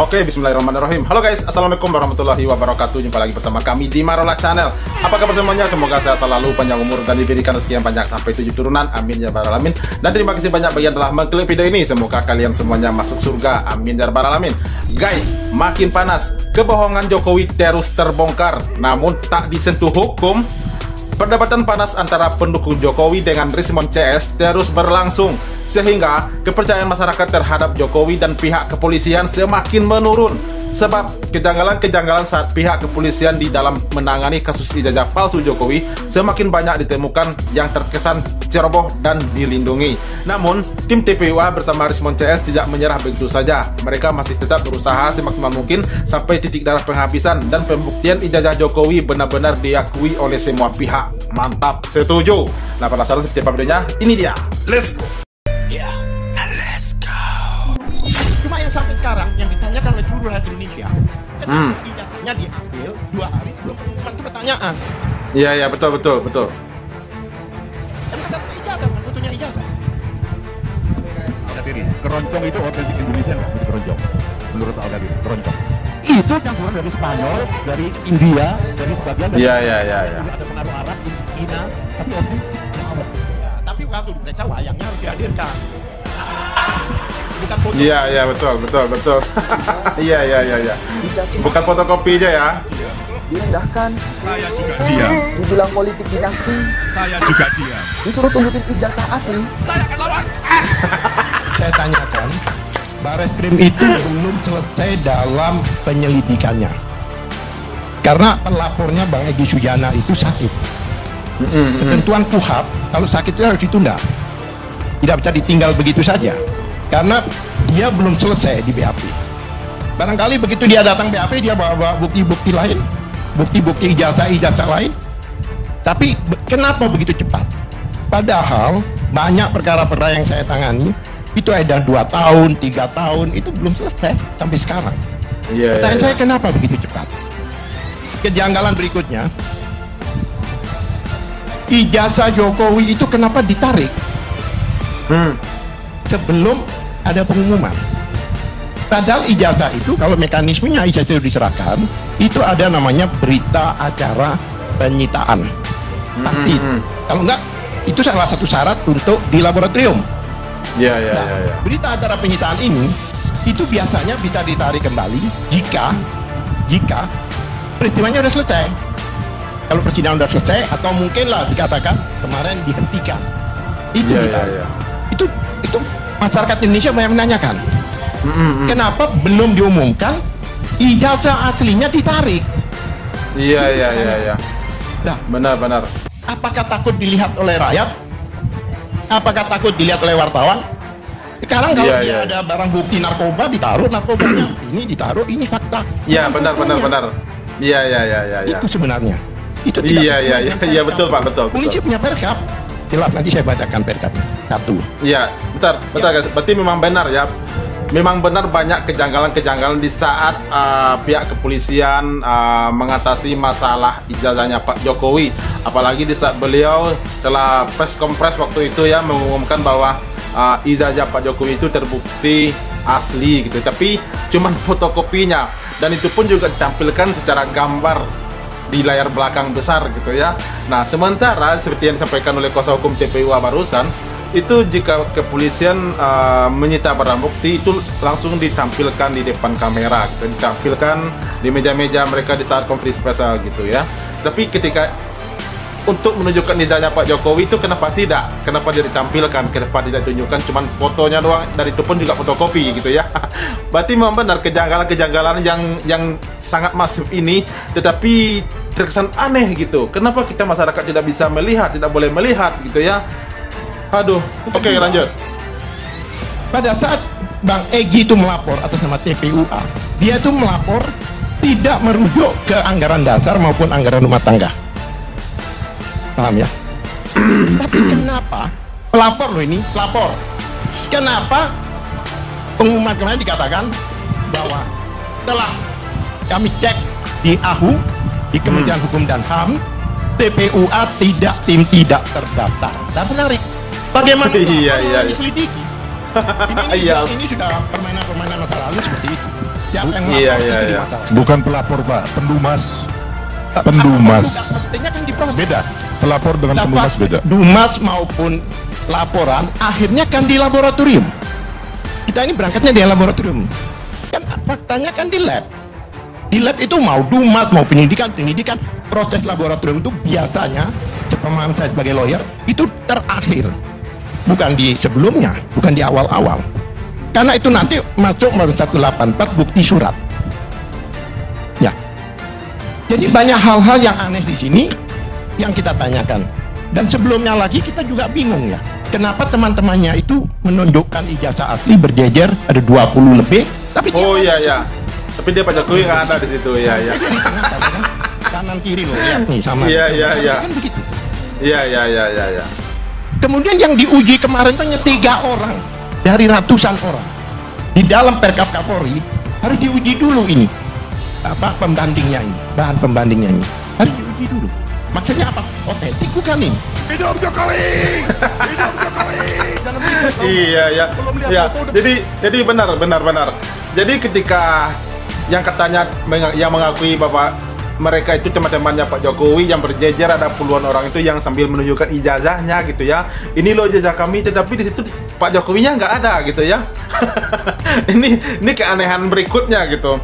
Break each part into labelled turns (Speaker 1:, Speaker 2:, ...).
Speaker 1: Oke, bismillahirrahmanirrahim. Halo guys, assalamualaikum warahmatullahi wabarakatuh. Jumpa lagi bersama kami di Marola Channel. Apa kabar semuanya? Semoga sehat selalu, panjang umur, dan diberikan rezeki yang banyak sampai 7 turunan. Amin ya rabbal alamin. Dan terima kasih banyak bagi yang telah mengklik video ini. Semoga kalian semuanya masuk surga. Amin ya rabbal alamin. Guys, makin panas. Kebohongan Jokowi terus terbongkar, namun tak disentuh hukum. Perdebatan panas antara pendukung Jokowi dengan Rismon CS terus berlangsung, sehingga kepercayaan masyarakat terhadap Jokowi dan pihak kepolisian semakin menurun. Sebab kejanggalan-kejanggalan saat pihak kepolisian di dalam menangani kasus ijazah palsu Jokowi semakin banyak ditemukan yang terkesan ceroboh dan dilindungi. Namun, tim TPUA bersama Rismon CS tidak menyerah begitu saja. Mereka masih tetap berusaha semaksimal mungkin sampai titik darah penghabisan dan pembuktian ijazah Jokowi benar-benar diakui oleh semua pihak. Mantap, setuju. Nah, penasaran seperti apa videonya? Ini dia, let's go.
Speaker 2: Cuma yang sampai sekarang yang ditanyakan oleh seluruh rakyat Indonesia, kenapa ijazahnya diambil 2 hari sebelum pengumuman itu pertanyaan.
Speaker 1: Iya, betul.
Speaker 2: Karena satu ijazah, kan fotonya ijazah.
Speaker 3: Al-Qadiri, keroncong itu otentik Indonesia nggak? Keroncong, menurut Al-Qadiri, keroncong itu campuran dari Spanyol, dari India, dari sebagian dari ada pengaruh Arab, Cina, tapi
Speaker 2: Ya, tapi waktu diperiksa wayangnya harus dihadirkan. Bukan foto.
Speaker 1: Iya, betul. Iya. Bukan fotokopi aja ya.
Speaker 4: Direndahkan,
Speaker 3: saya juga diam.
Speaker 4: dibilang politik dinasti,
Speaker 3: Saya juga diam.
Speaker 4: disuruh tunjukin ijazah asli.
Speaker 3: Saya akan lawan.
Speaker 2: Saya tanyakan, Bareskrim itu belum selesai dalam penyelidikannya. Karena pelapornya Bang Egy Sujana itu sakit. Ketentuan KUHP, kalau sakit itu harus ditunda. Tidak bisa ditinggal begitu saja. Karena dia belum selesai di BAP. Barangkali begitu dia datang BAP, dia bawa bukti-bukti lain. Bukti-bukti ijazah lain. Tapi kenapa begitu cepat? Padahal banyak perkara-perkara yang saya tangani itu ada 2 tahun, 3 tahun, itu belum selesai sampai sekarang. Pertanyaan saya, kenapa begitu cepat? Kejanggalan berikutnya, ijazah Jokowi itu kenapa ditarik sebelum ada pengumuman? Padahal ijazah itu, kalau mekanismenya ijazah itu diserahkan, itu ada namanya berita acara penyitaan. Pasti. Kalau enggak, itu salah satu syarat untuk di laboratorium.
Speaker 1: Iya.
Speaker 2: Berita acara penyitaan ini itu biasanya bisa ditarik kembali jika peristiwanya sudah selesai. Kalau persidangan sudah selesai, atau mungkinlah dikatakan kemarin dihentikan. Itu itu masyarakat Indonesia banyak menanyakan. Kenapa belum diumumkan ijazah aslinya ditarik?
Speaker 1: Iya.
Speaker 2: Nah,
Speaker 1: Benar.
Speaker 2: apakah takut dilihat oleh rakyat? Apakah takut dilihat oleh wartawan? Sekarang kalau dia ada barang bukti narkoba, ditaruh narkobanya. Ini ditaruh, ini fakta.
Speaker 1: Iya, benar. Iya.
Speaker 2: Itu sebenarnya. Itu
Speaker 1: Iya, betul Pak, betul.
Speaker 2: Polisi punya perkap. Jelas, nanti saya bacakan perkapnya. Satu.
Speaker 1: Iya, betul guys. Berarti memang benar ya. Memang benar banyak kejanggalan-kejanggalan di saat pihak kepolisian mengatasi masalah ijazahnya Pak Jokowi. Apalagi di saat beliau telah press conference waktu itu ya, mengumumkan bahwa ijazah Pak Jokowi itu terbukti asli gitu. Tapi cuman fotokopinya, dan itu pun juga ditampilkan secara gambar di layar belakang besar gitu ya. Nah, sementara seperti yang disampaikan oleh kuasa hukum TPUA barusan, itu jika kepolisian menyita barang bukti itu langsung ditampilkan di depan kamera gitu, ditampilkan di meja-meja mereka di saat konferensi pers gitu ya. Tapi ketika untuk menunjukkan ijazahnya Pak Jokowi itu kenapa tidak? Kenapa dia ditampilkan? Kenapa tidak ditunjukkan cuman fotonya doang, dan itu pun juga fotokopi gitu ya. Berarti memang benar kejanggalan-kejanggalan yang sangat masif ini, tetapi terkesan aneh gitu. Kenapa kita masyarakat tidak bisa melihat, tidak boleh melihat gitu ya? Aduh, oke, lanjut.
Speaker 2: Pada saat Bang Egy itu melapor atas nama TPUA, dia itu melapor tidak merujuk ke anggaran dasar maupun anggaran rumah tangga. Paham ya? Tapi kenapa pelapor loh ini, pelapor. Kenapa pengumuman kemarin dikatakan bahwa telah kami cek di AHU, di Kementerian Hukum dan HAM, TPUA tidak terdaftar. Dan menarik. Bagaimana diselidiki? Ini sudah permainan masa lalu seperti itu. Siapa yang
Speaker 1: Iya,
Speaker 2: melapor
Speaker 1: iya,
Speaker 2: itu
Speaker 1: iya.
Speaker 2: masalah.
Speaker 5: Bukan pelapor Pak, pendumas.
Speaker 2: Apa
Speaker 5: Pendumas.
Speaker 2: tugas pentingnya kan diproses.
Speaker 5: Beda. Pelapor dengan pendumas beda.
Speaker 2: Dumas maupun laporan akhirnya kan di laboratorium. Kita ini berangkatnya di laboratorium. Kan faktanya kan di lab. Di lab itu mau dumas mau penyidikan, proses laboratorium itu biasanya sepemahaman saya sebagai lawyer itu terakhir. Bukan di sebelumnya, bukan di awal-awal. Karena itu nanti masuk 184 bukti surat. Ya. Jadi banyak hal-hal yang aneh di sini yang kita tanyakan. Dan sebelumnya lagi kita juga bingung ya. Kenapa teman-temannya itu menunjukkan ijazah asli berjejer ada 20 lebih, tapi
Speaker 1: Oh
Speaker 2: dia
Speaker 1: iya ya. Tapi dia Pak Jokowi nggak ada di situ, iya ya.
Speaker 2: kanan kiri loh, lihat nih sama.
Speaker 1: Iya, iya, iya.
Speaker 2: Kan begitu.
Speaker 1: Iya iya iya iya iya.
Speaker 2: Kemudian yang diuji kemarin itu hanya 3 orang dari ratusan orang. Di dalam Perkap Kapolri harus diuji dulu ini. Apa pembandingnya ini, bahan pembandingnya ini. Harus diuji dulu. Maksudnya apa? Otentik bukan ini.
Speaker 5: Hidup Jokowi! Hidup Jokowi! Jangan begitu.
Speaker 1: Iya ya.
Speaker 5: Belum lihat
Speaker 1: Ya.
Speaker 5: foto,
Speaker 1: Jadi benar. Jadi ketika yang katanya yang mengakui bahwa mereka itu teman-temannya Pak Jokowi yang berjejer ada puluhan orang itu yang sambil menunjukkan ijazahnya gitu ya. Ini loh ijazah kami, tetapi di situ Pak Jokowinya nggak ada gitu ya. ini keanehan berikutnya gitu.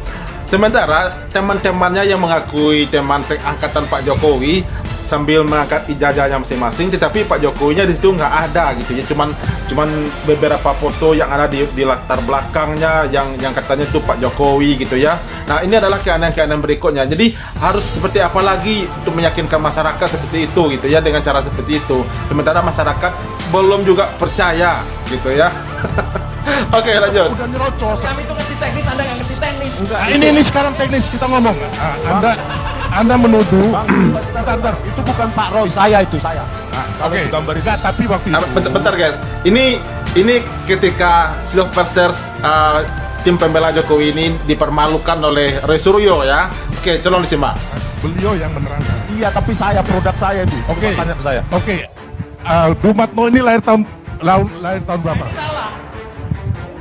Speaker 1: Sementara teman-temannya yang mengakui teman seangkatan Pak Jokowi sambil mengangkat ijazahnya masing-masing, tetapi Pak Jokowinya di situ nggak ada gitu ya. Cuman beberapa foto yang ada di latar belakangnya yang katanya itu Pak Jokowi gitu ya. Nah, ini adalah keanehan-keanehan berikutnya. Jadi harus seperti apa lagi untuk meyakinkan masyarakat seperti itu gitu ya, dengan cara seperti itu. Sementara masyarakat belum juga percaya gitu ya. Oke, lanjut.
Speaker 5: Udah nyerocos.
Speaker 6: Kami itu ngerti teknis, Anda nggak ngerti teknis.
Speaker 5: Nah, ini sekarang teknis kita ngomong. Anda menuduh.
Speaker 3: Bentar, itu bukan Pak Roy, saya itu saya. Nah, kalau
Speaker 5: Oke.
Speaker 3: digambar itu
Speaker 5: Enggak, tapi waktu itu.
Speaker 1: Bentar guys, ini ketika Silverster tim pembela Jokowi ini dipermalukan oleh Roy Suryo ya. Oke, tolong disimak.
Speaker 5: Beliau yang menerangkan.
Speaker 3: iya, tapi saya produk saya itu.
Speaker 5: Oke.
Speaker 3: Tanya ke saya.
Speaker 5: Oke. Dumatno ini lahir tahun berapa?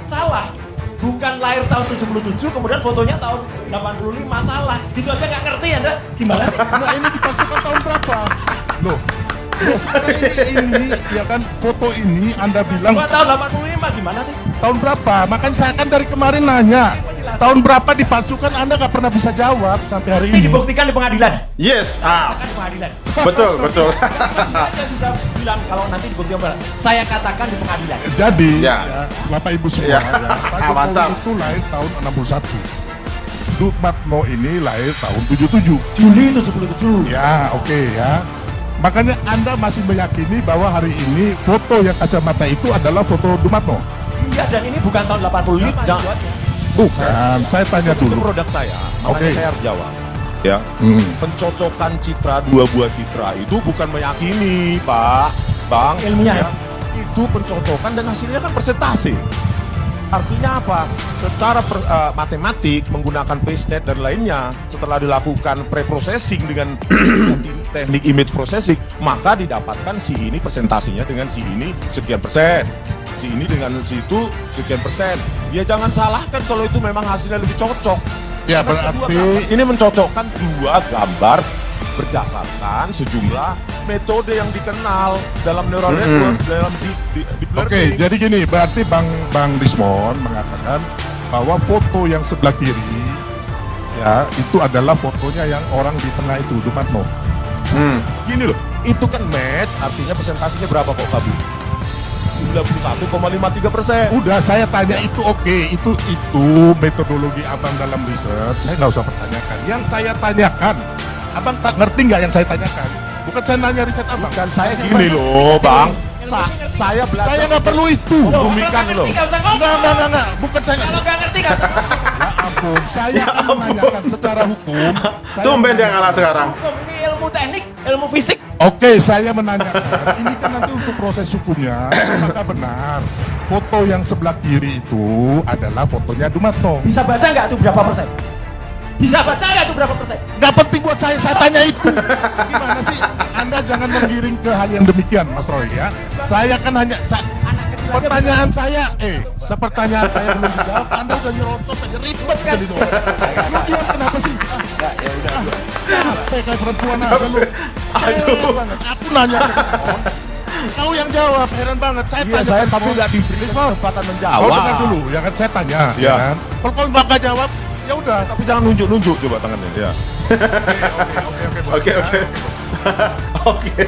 Speaker 6: Salah. Bukan lahir tahun 77, kemudian fotonya tahun 85, salah. Gitu aja nggak ngerti Anda. Gimana?
Speaker 5: Nah, ini dipalsukan tahun berapa? Loh, sekarang ini ya kan foto ini Anda bilang
Speaker 6: Gua tahun 85 gimana sih?
Speaker 5: tahun berapa? Makanya saya kan dari kemarin nanya tahun berapa dipalsukan, Anda nggak pernah bisa jawab sampai hari
Speaker 6: Ini
Speaker 5: ini.
Speaker 6: dibuktikan di pengadilan.
Speaker 1: Yes,
Speaker 6: Katakan di pengadilan.
Speaker 1: betul.
Speaker 6: Anda bisa bilang kalau nanti dibuktikan apa? Saya katakan di pengadilan.
Speaker 5: Jadi,
Speaker 1: Ya.
Speaker 5: Bapak Ibu semua,
Speaker 1: Ya.
Speaker 5: Pak Jokowi
Speaker 1: Mantap.
Speaker 5: itu lahir tahun 61. Dumatno ini lahir tahun 77.
Speaker 6: Juli 77.
Speaker 5: Ya, oke ya. Makanya Anda masih meyakini bahwa hari ini foto yang kacamata itu adalah foto Dumatno?
Speaker 6: Iya, dan ini bukan tahun 85
Speaker 3: Jangan.
Speaker 6: dibuatnya.
Speaker 5: Bukan, saya tanya
Speaker 3: Itu
Speaker 5: dulu.
Speaker 3: produk saya, makanya
Speaker 5: Oke.
Speaker 3: saya harus jawab. Ya, pencocokan citra, 2 buah citra itu bukan meyakini, Pak, Bang.
Speaker 6: Ilmiah.
Speaker 3: Ya, itu pencocokan dan hasilnya kan persentase. Artinya apa? Secara matematik menggunakan FaceNet dan lainnya, setelah dilakukan pre-processing dengan teknik image processing, maka didapatkan si ini presentasinya dengan si ini sekian persen, si ini dengan si itu sekian persen. Ya jangan salahkan kalau itu memang hasilnya lebih cocok.
Speaker 5: Ya,
Speaker 3: Karena
Speaker 5: berarti-
Speaker 3: kedua gambar ini mencocokkan 2 gambar berdasarkan sejumlah metode yang dikenal dalam neural networks, dalam deep
Speaker 5: Oke,
Speaker 3: learning.
Speaker 5: jadi gini, berarti Bang Dismon mengatakan bahwa foto yang sebelah kiri ya itu adalah fotonya yang orang di tengah itu, Dumatno.
Speaker 3: Gini loh, itu kan match, artinya presentasinya berapa kok Kabu? 91,53%.
Speaker 5: Udah, saya tanya itu oke, itu metodologi abang dalam riset, saya nggak usah pertanyakan. Yang saya tanyakan, abang tak ngerti nggak yang saya tanyakan? Bukan saya nanya riset abang.
Speaker 3: Bukan saya gini loh, Bang. Saya belajar.
Speaker 5: Saya nggak perlu itu.
Speaker 6: Loh,
Speaker 3: Bumikan
Speaker 6: kalau
Speaker 3: loh.
Speaker 6: nggak ngerti, nggak usah ngomong.
Speaker 5: Enggak. Bukan saya
Speaker 6: Kalau nggak ngerti, nggak usah ngomong.
Speaker 5: Ya ampun, saya akan menanyakan secara hukum. saya
Speaker 1: Tumben dia
Speaker 5: menanyakan-
Speaker 1: ngalah sekarang.
Speaker 6: Hukum ini ilmu teknik, ilmu fisik.
Speaker 5: Oke, saya menanyakan. Ini kan nanti untuk proses hukumnya, apakah benar foto yang sebelah kiri itu adalah fotonya Dumatno?
Speaker 6: Bisa baca nggak tuh berapa persen? Bisa baca nggak tuh berapa persen?
Speaker 5: Gak penting buat saya tanya itu. Gimana sih? Anda jangan menggiring ke hal yang demikian, Mas Roy ya. Saya kan hanya
Speaker 6: Anak kecil
Speaker 5: Pertanyaan saya, sepertanyaan saya belum dijawab. Anda udah nyerocos aja ribet kali dong. Lu diam kenapa sih?
Speaker 6: Ya udah.
Speaker 5: Capek kayak perempuan aja lu. Heran banget. Aku nanya ke Son, kau yang jawab, heran banget. Saya
Speaker 3: Iya,
Speaker 5: tanya
Speaker 3: saya
Speaker 5: ke
Speaker 3: tapi
Speaker 5: Son.
Speaker 3: nggak diberi kesempatan
Speaker 5: Kau
Speaker 3: menjawab.
Speaker 5: dengar dulu, ya kan saya tanya,
Speaker 3: Iya.
Speaker 5: ya kan? Kalau kau nggak jawab, ya udah.
Speaker 3: Tapi jangan nunjuk-nunjuk coba tangannya. Ya.
Speaker 1: Oke. Oke,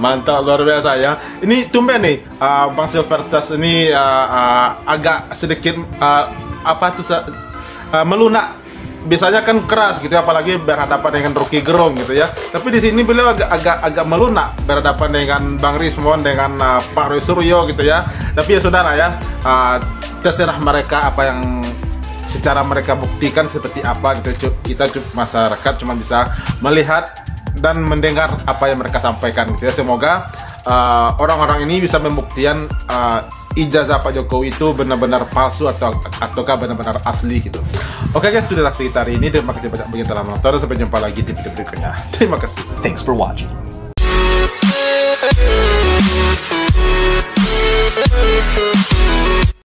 Speaker 1: mantap, luar biasa ya. Ini tumben nih, Bang Silvertas ini agak sedikit melunak. Biasanya kan keras gitu ya, apalagi berhadapan dengan Rocky Gerung gitu ya. Tapi di sini beliau agak melunak berhadapan dengan Bang Rismond, dengan Pak Roy Suryo gitu ya. Tapi ya saudara ya, terserah mereka apa yang secara mereka buktikan seperti apa gitu. Kita masyarakat cuma bisa melihat dan mendengar apa yang mereka sampaikan gitu ya. Semoga orang-orang ini bisa membuktikan ijazah Pak Jokowi itu benar-benar palsu ataukah benar-benar asli gitu. Oke guys, itu adalah sekitar ini. Terima kasih banyak bagi yang telah menonton. Sampai jumpa lagi di video berikutnya. Terima kasih.
Speaker 6: Thanks for watching.